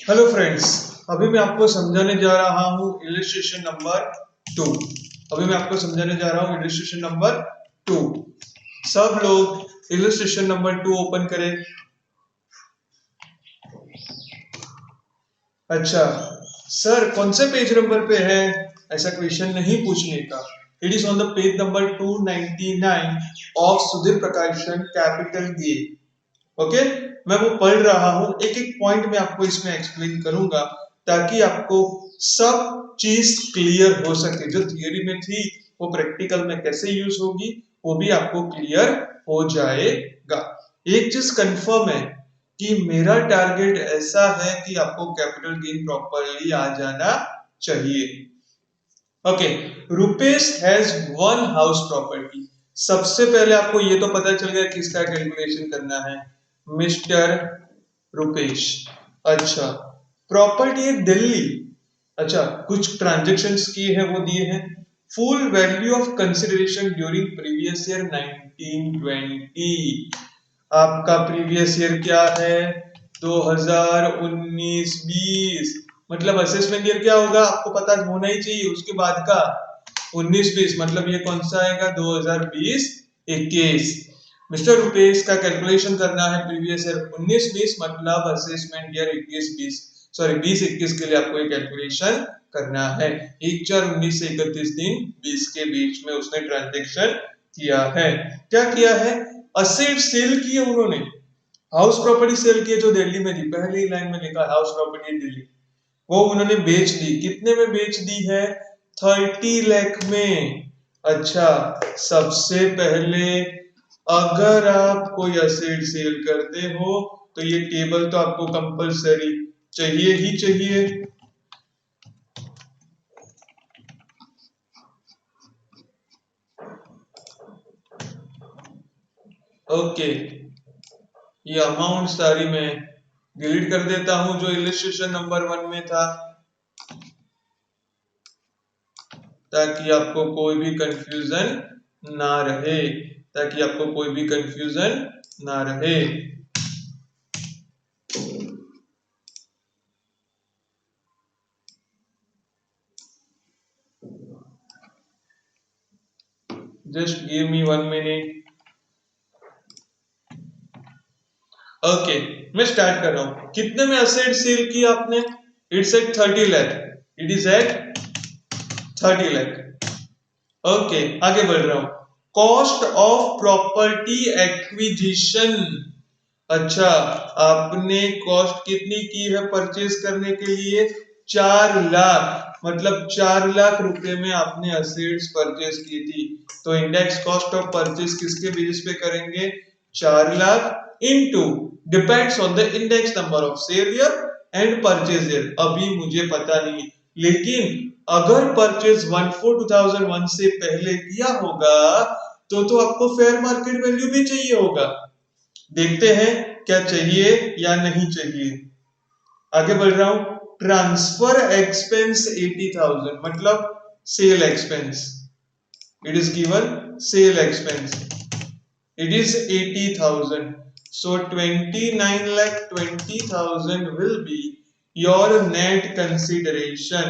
Hello friends, अभी मैं आपको समझाने जा रहा हूँ इलस्ट्रेशन नंबर 2। सब लोग इलस्ट्रेशन नंबर 2 ओपन करें। अच्छा सर, कौन से पेज नंबर पे है? ऐसा क्वेश्चन नहीं पूछने का। It is on the page number 299 of Sudhir प्रकाशन कैपिटल गेन। ओके, मैं वो पढ़ रहा हूं, एक एक पॉइंट में आपको इसमें एक्सप्लेन करूंगा ताकि आपको सब चीज क्लियर हो सके। जो थियरी में थी वो प्रैक्टिकल में कैसे यूज होगी वो भी आपको क्लियर हो जाएगा। एक चीज कंफर्म है कि मेरा टारगेट ऐसा है कि आपको कैपिटल गेन प्रॉपरली आ जाना चाहिए। Okay, Rupesh has one house property. सबसे पहले आपको ये तो पता चल गया किसका कैलकुलेशन करना है, मिस्टर रुपेश। अच्छा, प्रॉपर्टी है दिल्ली। अच्छा, कुछ ट्रांजैक्शंस किए हैं वो दिए हैं। Full value of consideration during previous year 1920। आपका प्रीवियस ईयर क्या है? 2019-20। मतलब असेसमेंट ईयर क्या होगा आपको पता होना ही चाहिए। उसके बाद का 19-20 मतलब ये कौन सा आएगा? 2020-21। मिस्टर रुपेश का कैलकुलेशन करना है प्रीवियस ईयर 19-20 मतलब असेसमेंट ईयर 21-20, सॉरी 20-21 के लिए आपको ये कैलकुलेशन करना है। 1/4/19 से 31 दिन 20 के बीच में उसने ट्रांजैक्शन किया है। क्या किया है? असेट सेल किए उन्होंने। हाउस प्रॉपर्टी सेल किए जो दिल्ली में थी, पहली लाइन में लिखा हाउस प्रॉपर्टी दिल्ली, वो उन्होंने बेच दी। कितने में बेच दी है? 30 लाख में। अच्छा, सबसे पहले अगर आप कोई असेट सेल करते हो तो ये टेबल तो आपको कंपलसरी चाहिए ही चाहिए। ओके, ये अमाउंट सारी मैं डिलीट कर देता हूं जो इलस्ट्रेशन नंबर 1 में था, ताकि आपको कोई भी कंफ्यूजन ना रहे, just give me 1 minute. Okay, मैं स्टार्ट कर रहा हूं। कितने में असेट सेल किया आपने? It's at 30 lakh. It is at 30 lakh. Okay, आगे बढ़ रहा हूं। Cost of property acquisition. अच्छा, आपने कॉस्ट कितनी की है परचेज करने के लिए? 4 लाख। मतलब 4 लाख रुपए में आपने असेट्स परचेज की थी। तो इंडेक्स कॉस्ट ऑफ परचेज किसके बेसिस पे करेंगे? 4 lakh into depends on the index number of sale year and purchase year. अभी मुझे पता नहीं, लेकिन अगर परचेज 1/4/2001 से पहले किया होगा तो आपको फेयर मार्केट वैल्यू भी चाहिए होगा। देखते हैं क्या चाहिए या नहीं चाहिए। आगे बढ़ रहा हूं। ट्रांसफर एक्सपेंस 80,000 मतलब sale expense. It is given sale expense, it is 80,000। so 29,20,000 will be your net consideration.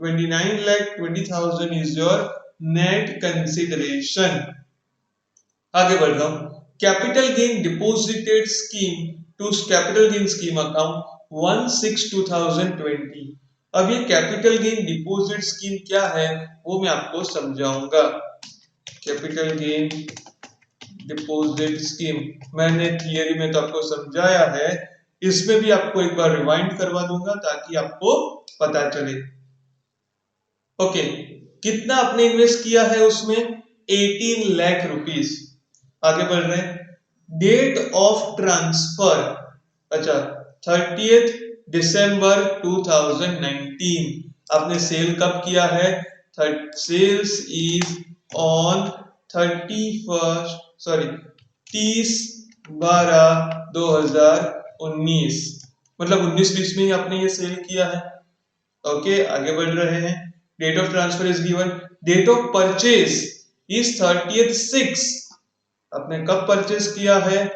29,20,000 is your net consideration. आगे बढ़ रहा हूं। Capital gain deposited scheme to capital gain scheme account 1/6/2020। अब ये कैपिटल गेन डिपॉजिट स्कीम क्या है वो मैं आपको समझाऊंगा। कैपिटल गेन डिपॉजिट स्कीम मैंने थियरी में तो आपको समझाया है, इसमें भी आपको एक बार रिवाइंड करवा दूंगा ताकि आपको पता चले। ओके, कितना आपने इन्वेस्ट किया है उसमें? 18 लाख रुपीस। आगे बढ़ रहे हैं। डेट ऑफ ट्रांसफर, अच्छा 30th दिसंबर 2019। आपने सेल कब किया है? Sales is on 30/12/2019। मतलब 19-20 में ही आपने ये सेल किया है। ओके, आगे बढ़ रहे हैं। Date of transfer is given. Date of purchase is 30th 6। आपने कब परचेज किया है?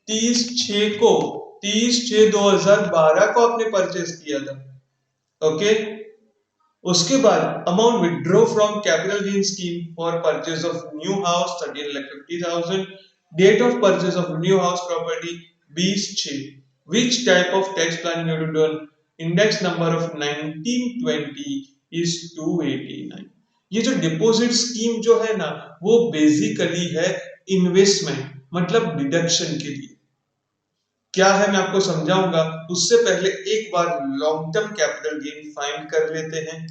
30/6 को। 30/6/2012 को आपने परचेस किया था। ओके, उसके बाद amount withdraw from capital gain scheme for purchase of new house 13,50,000, date of purchase of new house property 20/6, which type of tax planning you do, index number of 1920 is 289। ये जो deposit scheme जो है ना, वो basically है investment, मतलब deduction के लिए। क्या है मैं आपको समझाऊंगा, उससे पहले एक बार long term capital gain find कर लेते हैं।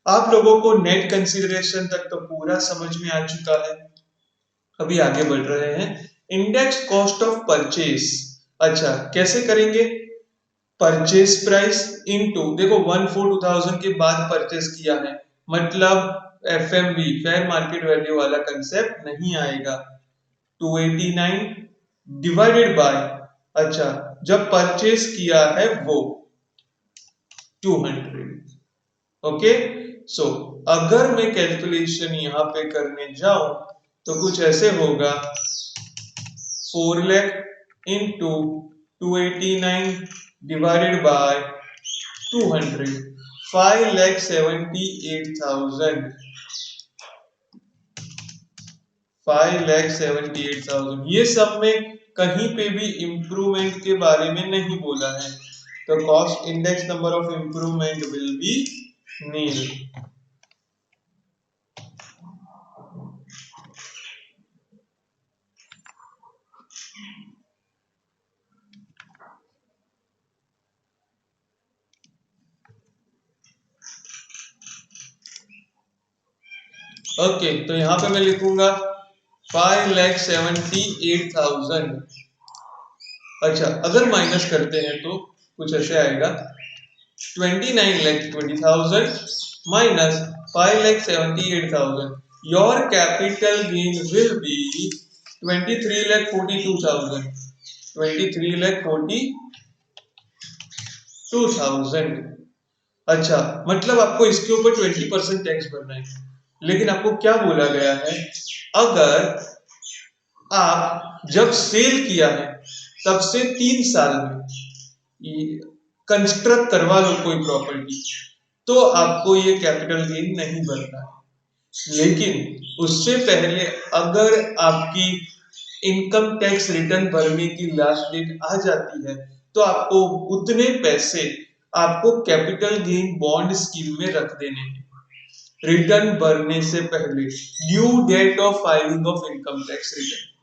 आप लोगों को नेट कंसीडरेशन तक तो पूरा समझ में आ चुका है, अभी आगे बढ़ रहे हैं। इंडेक्स कॉस्ट ऑफ परचेज, अच्छा कैसे करेंगे, परचेज प्राइस इनटू, देखो 1/4/2000 के बाद परचेज किया है, मतलब एफएमवी फेयर मार्केट वैल्यू वाला कंसेप्ट नहीं आएगा। 289 डिवाइडेड बाय, अच्छा जब परचेज किया है वो 200। ओके, सो अगर मैं कैलकुलेशन यहां पे करने जाऊं तो कुछ ऐसे होगा, 4 लाख इंटू 289 डिवाइडेड बाय 200, 5,78,000, 5,78,000। ये सब में कहीं पे भी इंप्रूवमेंट के बारे में नहीं बोला है, तो cost index number of improvement will be nil. Okay, तो यहां पे मैं लिखूंगा 5,78,000। अच्छा अगर माइनस करते हैं तो कुछ ऐसे आएगा, 29,20,000 minus 5,78,000. Your capital gain will be 23,42,000. 23,42,000। अच्छा मतलब आपको इसके ऊपर 20% टैक्स भरना है, लेकिन आपको क्या बोला गया है, अगर आप जब सेल किया है तब से 3 साल में कंस्ट्रक्ट करवा लो कोई प्रॉपर्टी, तो आपको ये कैपिटल गेन नहीं भरना है। लेकिन उससे पहले अगर आपकी इनकम टैक्स रिटर्न भरने की लास्ट डेट आ जाती है, तो आपको उतने पैसे आपको कैपिटल गेन बॉन्ड स्कीम में रख देने हैं रिटर्न भरने से पहले, due date of filing of income tax return.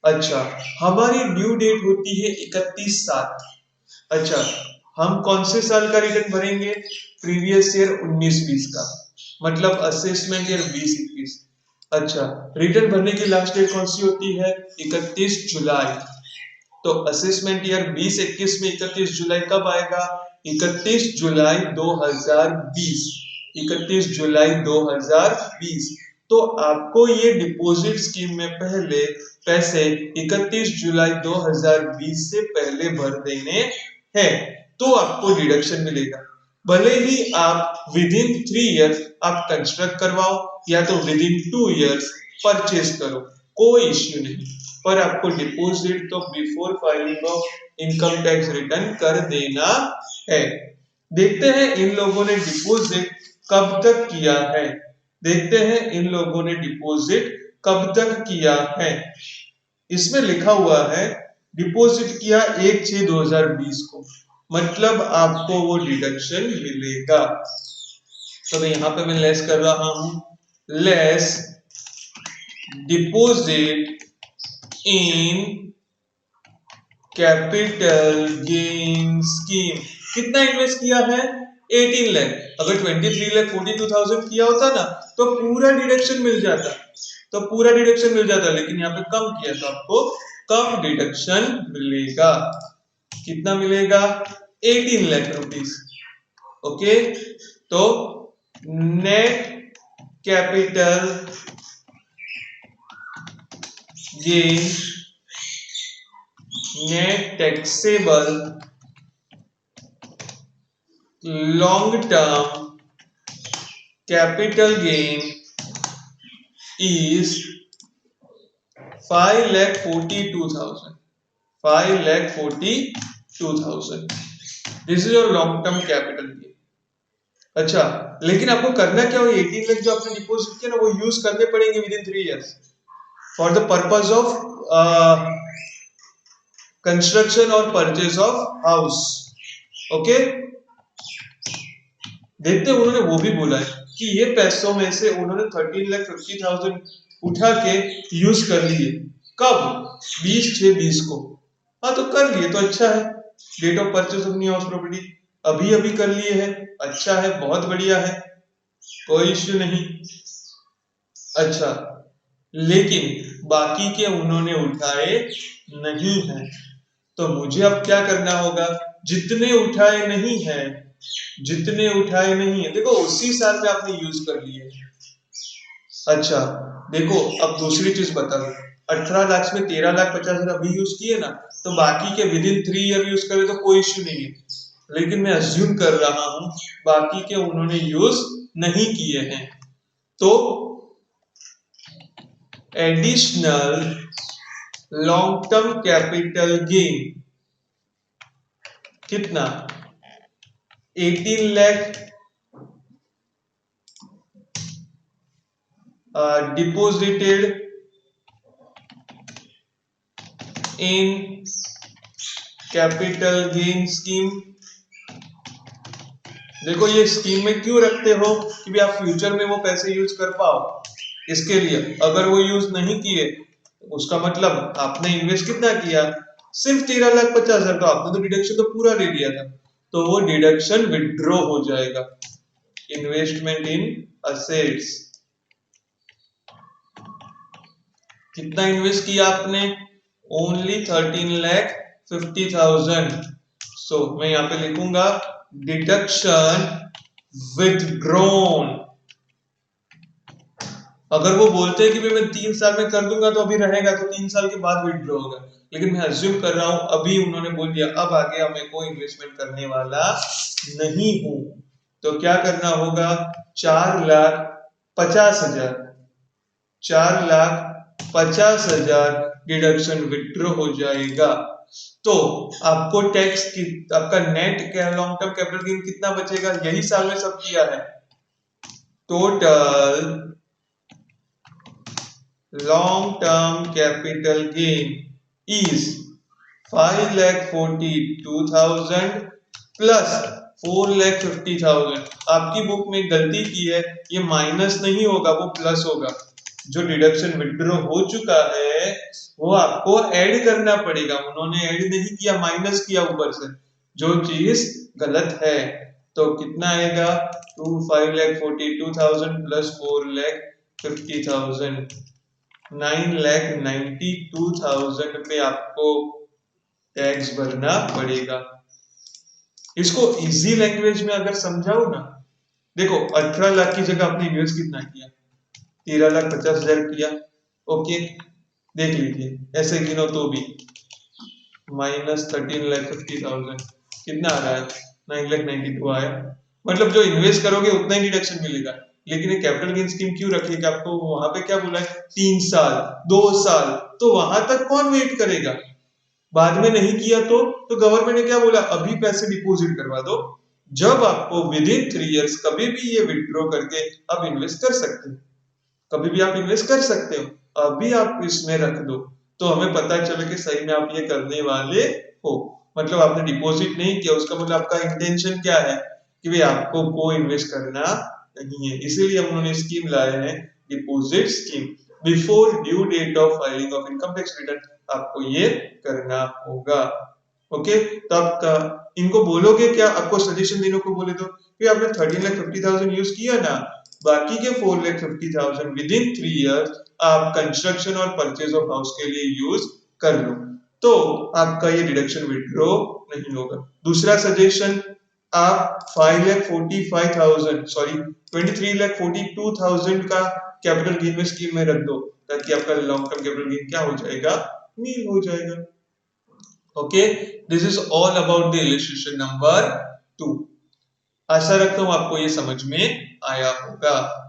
अच्छा हमारी ड्यू डेट होती है 31/7। अच्छा हम कौन से साल का रिटर्न भरेंगे, प्रीवियस ईयर 19-20 का, मतलब असेसमेंट ईयर 20-21। अच्छा रिटर्न भरने की लास्ट डेट कौन सी होती है, 31 जुलाई। तो असेसमेंट ईयर 20-21 में 31 जुलाई कब आएगा, 31 जुलाई 2020, 31 जुलाई 2020। तो आपको ये डिपॉजिट स्कीम में पहले पैसे 31 जुलाई 2020 से पहले भर देने हैं, तो आपको डिडक्शन मिलेगा। भले ही आप विद इन 3 इयर्स आप कंस्ट्रक्ट करवाओ या तो विद इन 2 इयर्स परचेज करो, कोई इश्यू नहीं, पर आपको डिपॉजिट तो before filing of income tax return कर देना है। देखते हैं इन लोगों ने डिपॉजिट कब तक किया है, देखते हैं इन लोगों ने डिपॉजिट कब तक किया है। इसमें लिखा हुआ है डिपॉजिट किया 1/6/2020 को, मतलब आपको वो डिडक्शन मिलेगा। तो यहाँ पे मैं लेस कर रहा हूं, less deposit in capital gain scheme. कितना इन्वेस्ट किया है, 18 लाख। अगर 23,42,000 किया होता ना तो पूरा डिडक्शन मिल जाता, तो पूरा डिडक्शन मिल जाता, लेकिन यहाँ पे कम किया तो आपको कम डिडक्शन मिलेगा। कितना मिलेगा, 18 लाख रुपीस। ओके, तो net capital gain, net taxable long term capital gain is 5,42,000, 5,42,000. This is your long term capital gain. अच्छा, लेकिन आपको करना क्या हो, 18 लाख जो आपने डिपॉजिट किया ना वो यूज करने पड़ेंगे with in 3 years for the purpose of construction और परचेज ऑफ हाउस. ओके, देखते हैं उन्होंने वो भी बोला है कि ये पैसों में से उन्होंने 13,50,000 उठा के यूज कर लिए. कब? 20/6/20 को. हाँ तो कर लिए तो अच्छा है. Date of purchase of new house property अभी अभी कर लिए है, अच्छा है, बहुत बढ़िया है, कोई इश्यू नहीं. अच्छा, लेकिन बाकी के उन्होंने उठाए नहीं है. तो मुझे अब क्या करना होगा, जितने उठाए नहीं है, जितने उठाए नहीं है, देखो उसी साल में आपने यूज कर लिए. अच्छा देखो, अब दूसरी चीज बता दो, 18 लाख में 13,50,000 अभी यूज किए ना, तो बाकी के विद इन 3 ईयर यूज करे तो कोई इश्यू नहीं है. लेकिन मैं अज्यूम कर रहा हूं बाकी के उन्होंने यूज नहीं किए हैं, तो additional long term capital gain कितना, 18 lakh deposited in capital gain scheme. देखो ये स्कीम में क्यों रखते हो कि भी आप फ्यूचर में वो पैसे यूज कर पाओ, इसके लिए. अगर वो यूज नहीं किए उसका मतलब आपने इन्वेस्ट कितना किया, सिर्फ 13,50,000, तो आपने तो डिडक्शन तो पूरा ले लिया था, तो वो डिडक्शन विड्रॉ हो जाएगा. इन्वेस्टमेंट इन असेट्स, कितना इन्वेस्ट किया आपने, ओनली 13,50,000. सो मैं यहाँ पे लिखूंगा डिडक्शन विथड्रॉन. अगर वो बोलते हैं कि मैं 3 साल में कर दूंगा तो अभी रहेगा, तो 3 साल के बाद विथड्रॉ होगा. लेकिन मैं अज्यूम कर रहा हूं अभी उन्होंने बोल दिया अब आगे हमें कोई इन्वेस्टमेंट करने वाला नहीं हूं, तो क्या करना होगा, 4,50,000, 4,50,000 डिडक्शन विथड्रॉ हो जाएगा. तो आपको टैक्स की, आपका net long term capital gain कितना बचेगा, यही साल में सब किया है. Total long term capital gain is 5,42,000 plus 4,50,000. आपकी बुक में गलती की है, ये माइनस नहीं होगा, वो प्लस होगा. जो डिडक्शन विथड्रॉ हो चुका है वो आपको ऐड करना पड़ेगा. उन्होंने ऐड नहीं किया, माइनस किया ऊपर से, जो चीज गलत है. तो कितना आएगा, 5,42,000 प्लस 4,50,000, 9,92,000 पे आपको टैक्स भरना पड़ेगा. इसको इजी लैंग्वेज में अगर समझाओ ना, देखो 18 लाख की जगह आपने इन्वेस्ट कितना किया, 13,50,000 किया. ओके, देख लीजिए ऐसे गिनो तो भी माइनस 13,50,000 कितना आ रहा है, 9,92 आया. मतलब जो इन्वेस्ट करोगे उतना ही डिडक्शन मिलेगा. लेकिन ये कैपिटल गेन स्कीम क्यों रखी है, आपको वहां पे क्या बोला है, 3 साल 2 साल, तो वहां तक कौन वेट करेगा. बाद में नहीं किया तो गवर्नमेंट ने क्या बोला, अभी पैसे डिपॉजिट करवा दो, जब आपको विद इन 3 इयर्स कभी भी ये विथड्रॉ करके आप इन्वेस्ट कर सकते हो, कभी भी आप इन्वेस्ट कर सकते हो, अभी आप इसमें रख दो, तो हमें पता चले कि सही में आप ये करने वाले हो. मतलब आपने डिपॉजिट नहीं किया, उसका मतलब आपका इंटेंशन क्या है कि भाई आपको को इन्वेस्ट करना नहीं है. इसीलिए हम उन्होंने स्कीम लाए हैं, deposit scheme. Before due date of filing of income tax return आपको ये करना होगा. ओके, तो आप इनको बोलोगे क्या, आपको सजेशन देने को बोले तो कि आपने 13,50,000 यूज किया ना, बाकी के 4,50,000 विद इन 3 इयर्स आप कंस्ट्रक्शन और परचेज ऑफ हाउस के लिए यूज कर लो, तो आपका ये डिडक्शन विथड्रॉ नहीं होगा. दूसरा सजेशन, आप 23,42,000 का कैपिटल गेन में स्कीम में रख दो, ताकि आपका लॉन्ग टर्म कैपिटल गेन क्या हो जाएगा, नील हो जाएगा. Okay, this is all about the illustration number 2. आशा रखता हूं आपको ये समझ में आया होगा.